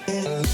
What's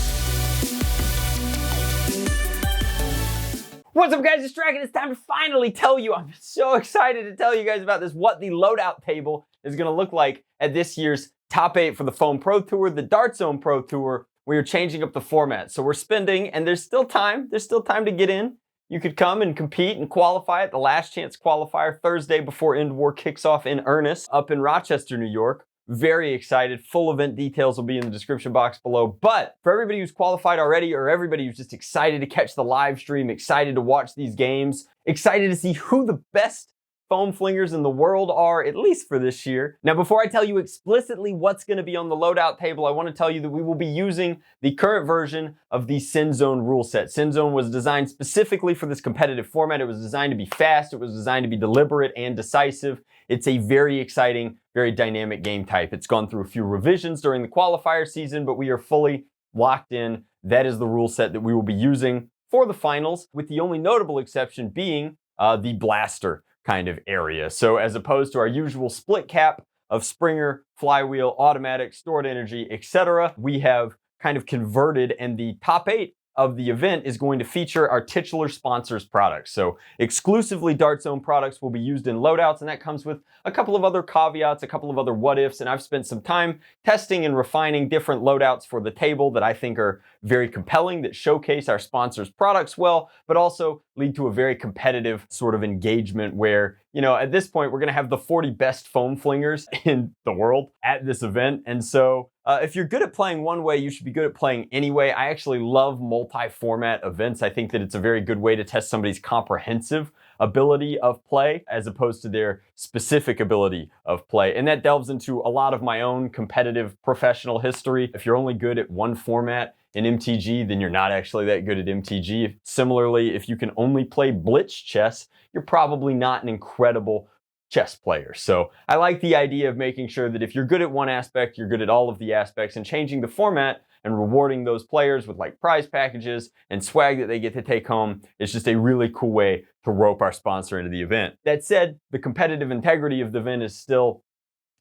up, guys? It's Drac, and it's time to finally tell you. I'm so excited to tell you guys about this, what the loadout table is going to look like at this year's Top 8 for the Foam Pro Tour, the Dart Zone Pro Tour. We are changing up the format. So we're spending, and there's still time to get in. You could come and compete and qualify at the last chance qualifier Thursday before End War kicks off in earnest up in Rochester, New York. Very excited. Full event details will be in the description box below. But for everybody who's qualified already, or everybody who's just excited to catch the live stream, excited to watch these games, excited to see who the best foam flingers in the world are, at least for this year. Now, before I tell you explicitly what's going to be on the loadout table, I want to tell you that we will be using the current version of the Sin Zone rule set. Sin Zone was designed specifically for this competitive format. It was designed to be fast. It was designed to be deliberate and decisive. It's a very exciting, very dynamic game type. It's gone through a few revisions during the qualifier season, but we are fully locked in. That is the rule set that we will be using for the finals, with the only notable exception being the blaster kind of area. So as opposed to our usual split cap of Springer, flywheel, automatic, stored energy, etc., we have kind of converted, and the top 8 of the event is going to feature our titular sponsors products. So exclusively Dart Zone products will be used in loadouts, and that comes with a couple of other caveats, a couple of other what ifs, and I've spent some time testing and refining different loadouts for the table that I think are very compelling, that showcase our sponsors products well, but also lead to a very competitive sort of engagement where, you know, at this point, we're gonna have the 40 best foam flingers in the world at this event. And so if you're good at playing one way, you should be good at playing anyway. I actually love multi-format events. I think that it's a very good way to test somebody's comprehensive ability of play as opposed to their specific ability of play. And that delves into a lot of my own competitive professional history. If you're only good at one format in MTG, then you're not actually that good at MTG. Similarly, if you can only play blitz chess, you're probably not an incredible chess player. So I like the idea of making sure that if you're good at one aspect, you're good at all of the aspects, and changing the format and rewarding those players with like prize packages and swag that they get to take home is just a really cool way to rope our sponsor into the event. That said, the competitive integrity of the event is still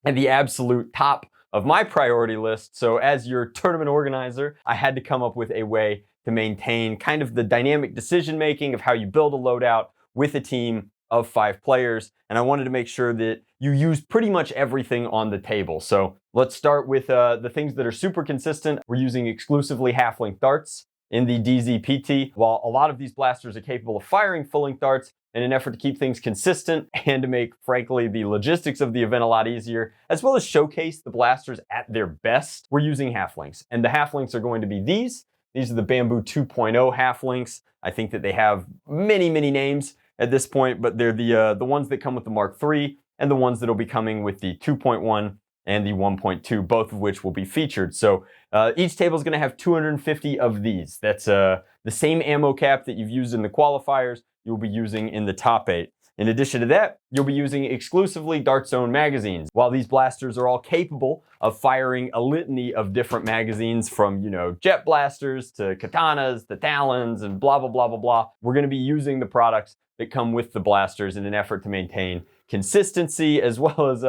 at the absolute top of my priority list. So as your tournament organizer, I had to come up with a way to maintain kind of the dynamic decision making of how you build a loadout with a team of 5 players. And I wanted to make sure that you use pretty much everything on the table. So let's start with the things that are super consistent. We're using exclusively half-length darts in the DZPT. While a lot of these blasters are capable of firing full-length darts, in an effort to keep things consistent and to make, frankly, the logistics of the event a lot easier, as well as showcase the blasters at their best, we're using half-lengths. And the half-lengths are going to be these. These are the Bamboo 2.0 half-lengths. I think that they have many, many names at this point, but they're the ones that come with the Mark III and the ones that will be coming with the 2.1 and the 1.2, both of which will be featured. So each table is going to have 250 of these. That's the same ammo cap that you've used in the qualifiers, you'll be using in the top 8. In addition to that, you'll be using exclusively Dart Zone magazines. While these blasters are all capable of firing a litany of different magazines, from, you know, jet blasters to katanas to talons and blah, blah, blah, blah, blah, we're going to be using the products that come with the blasters in an effort to maintain consistency, as well as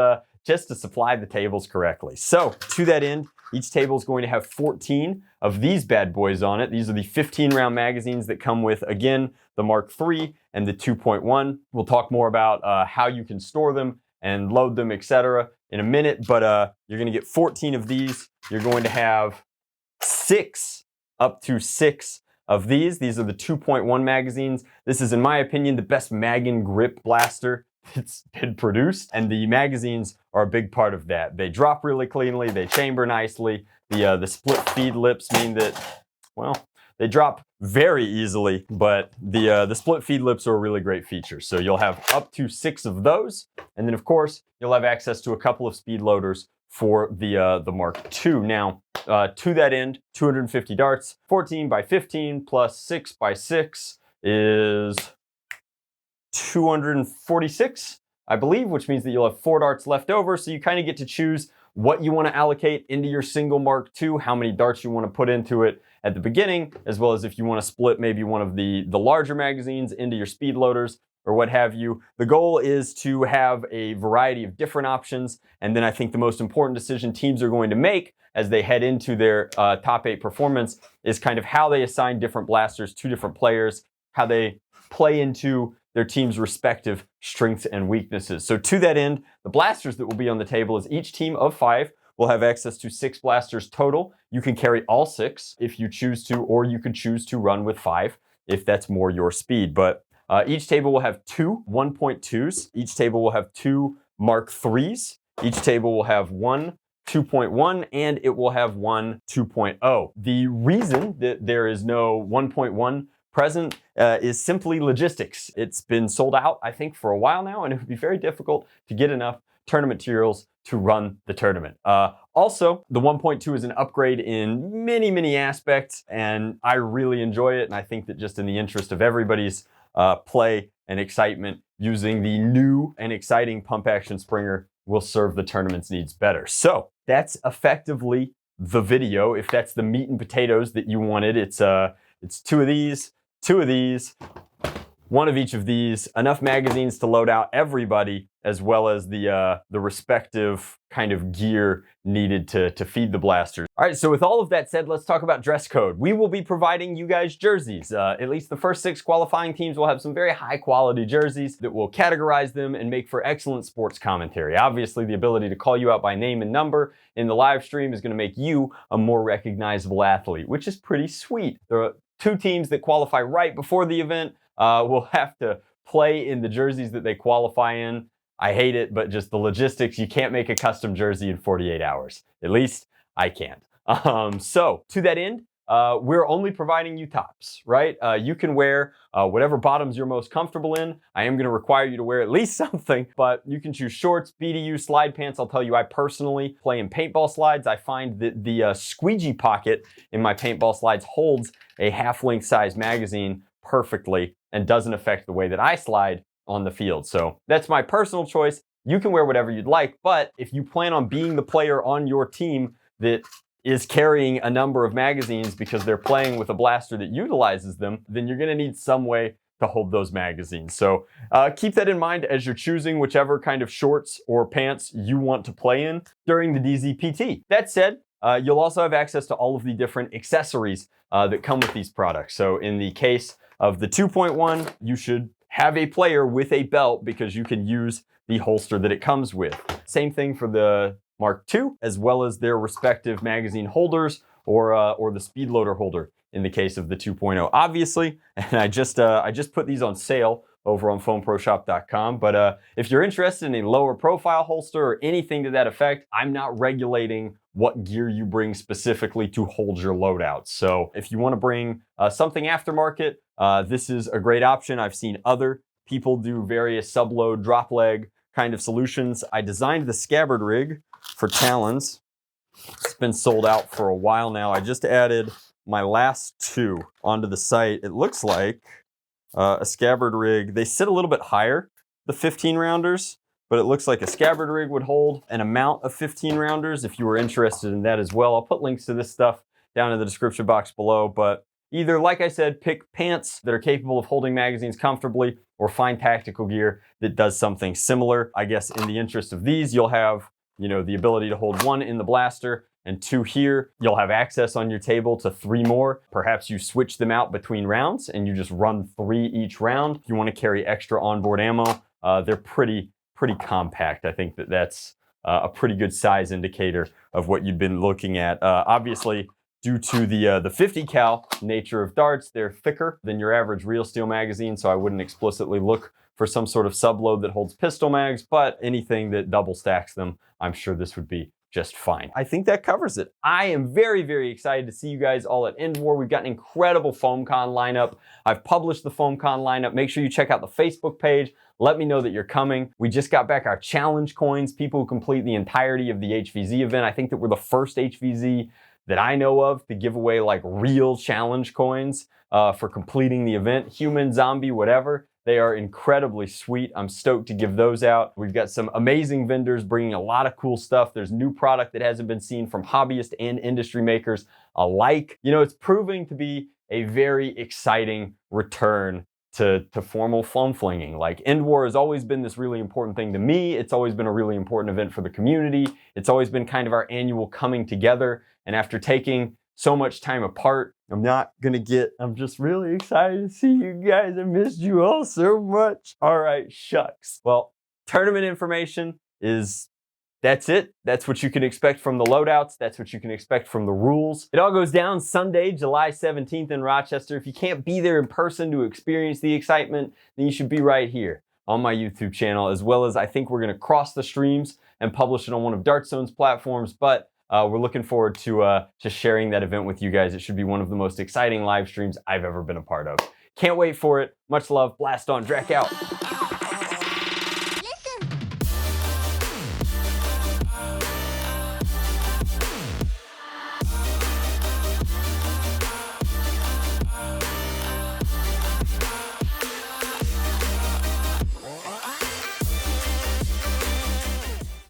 just to supply the tables correctly. So to that end, each table is going to have 14 of these bad boys on it. These are the 15-round magazines that come with, again, the Mark III and the 2.1. We'll talk more about how you can store them and load them, etc. in a minute, but you're going to get 14 of these. You're going to have up to six of these. These are the 2.1 magazines. This is, in my opinion, the best mag and grip blaster that's been produced, and the magazines are a big part of that. They drop really cleanly, they chamber nicely. The split feed lips mean that, well, they drop very easily, but the split feed lips are a really great feature. So you'll have up to 6 of those, and then of course you'll have access to a couple of speed loaders for the Mark II. Now, to that end, 250 darts, 14 by 15 plus 6 by 6 is 246, I believe, which means that you'll have 4 darts left over. So you kind of get to choose what you want to allocate into your single Mark II, how many darts you want to put into it at the beginning, as well as if you want to split maybe one of the larger magazines into your speed loaders, or what have you. The goal is to have a variety of different options. And then I think the most important decision teams are going to make as they head into their top 8 performance is kind of how they assign different blasters to different players, how they play into their team's respective strengths and weaknesses. So to that end, the blasters that will be on the table is each team of 5 will have access to 6 blasters total. You can carry all 6 if you choose to, or you could choose to run with 5 if that's more your speed. But each table will have 2 1.2s. Each table will have 2 Mark IIIs. Each table will have 1 2.1, and it will have 1 2.0. The reason that there is no 1.1 present is simply logistics. It's been sold out, I think, for a while now, and it would be very difficult to get enough tournament materials to run the tournament. Also, the 1.2 is an upgrade in many, many aspects, and I really enjoy it, and I think that just in the interest of everybody's play and excitement, using the new and exciting pump action Springer will serve the tournament's needs better. So that's effectively the video. If that's the meat and potatoes that you wanted, it's 2 of these, 2 of these, 1 of each of these, enough magazines to load out everybody, as well as the respective kind of gear needed to feed the blasters. All right, so with all of that said, let's talk about dress code. We will be providing you guys jerseys. At least the first 6 qualifying teams will have some very high quality jerseys that will categorize them and make for excellent sports commentary. Obviously, the ability to call you out by name and number in the live stream is going to make you a more recognizable athlete, which is pretty sweet. There are 2 teams that qualify right before the event. Will have to play in the jerseys that they qualify in. I hate it, but just the logistics, you can't make a custom jersey in 48 hours. At least I can't. So to that end, we're only providing you tops, right? You can wear whatever bottoms you're most comfortable in. I am going to require you to wear at least something, but you can choose shorts, BDU, slide pants. I'll tell you, I personally play in paintball slides. I find that the squeegee pocket in my paintball slides holds a half-length size magazine perfectly and doesn't affect the way that I slide on the field. So that's my personal choice. You can wear whatever you'd like, but if you plan on being the player on your team that is carrying a number of magazines because they're playing with a blaster that utilizes them, then you're gonna need some way to hold those magazines. So keep that in mind as you're choosing whichever kind of shorts or pants you want to play in during the DZPT. That said, you'll also have access to all of the different accessories that come with these products. So in the case of the 2.1, you should have a player with a belt because you can use the holster that it comes with. Same thing for the Mark II, as well as their respective magazine holders or the speed loader holder in the case of the 2.0, obviously. And I just put these on sale over on foamproshop.com. But if you're interested in a lower profile holster or anything to that effect, I'm not regulating what gear you bring specifically to hold your loadout. So if you want to bring something aftermarket, this is a great option. I've seen other people do various subload drop leg kind of solutions. I designed the scabbard rig for Talons. It's been sold out for a while now. I just added my last 2 onto the site. It looks like a scabbard rig. They sit a little bit higher, the 15 rounders, but it looks like a scabbard rig would hold an amount of 15 rounders if you were interested in that as well. I'll put links to this stuff down in the description box below, but either, like I said, pick pants that are capable of holding magazines comfortably or find tactical gear that does something similar. I guess in the interest of these, you'll have, the ability to hold 1 in the blaster and 2 here. You'll have access on your table to 3 more. Perhaps you switch them out between rounds and you just run 3 each round. If you want to carry extra onboard ammo, they're pretty compact. I think that's a pretty good size indicator of what you've been looking at. Obviously, due to the 50 cal nature of darts, they're thicker than your average real steel magazine, so I wouldn't explicitly look for some sort of subload that holds pistol mags, but anything that double stacks them, I'm sure this would be just fine. I think that covers it. I am very, very excited to see you guys all at End War. We've got an incredible FoamCon lineup. I've published the FoamCon lineup. Make sure you check out the Facebook page. Let me know that you're coming. We just got back our challenge coins, people who complete the entirety of the HVZ event. I think that we're the first HVZ that I know of to give away like real challenge coins for completing the event. Human, zombie, whatever. They are incredibly sweet. I'm stoked to give those out. We've got some amazing vendors bringing a lot of cool stuff. There's new product that hasn't been seen from hobbyists and industry makers alike. It's proving to be a very exciting return to formal foam flinging. Like, End War has always been this really important thing to me. It's always been a really important event for the community. It's always been kind of our annual coming together. And after taking so much time apart, I'm just really excited to see you guys. I missed you all so much. All right, shucks. Well, tournament information that's it. That's what you can expect from the loadouts. That's what you can expect from the rules. It all goes down Sunday, July 17th in Rochester. If you can't be there in person to experience the excitement, then you should be right here on my YouTube channel, as well as I think we're gonna cross the streams and publish it on one of Dartzone's platforms, but we're looking forward to sharing that event with you guys. It should be one of the most exciting live streams I've ever been a part of. Can't wait for it. Much love. Blast on. Drac out.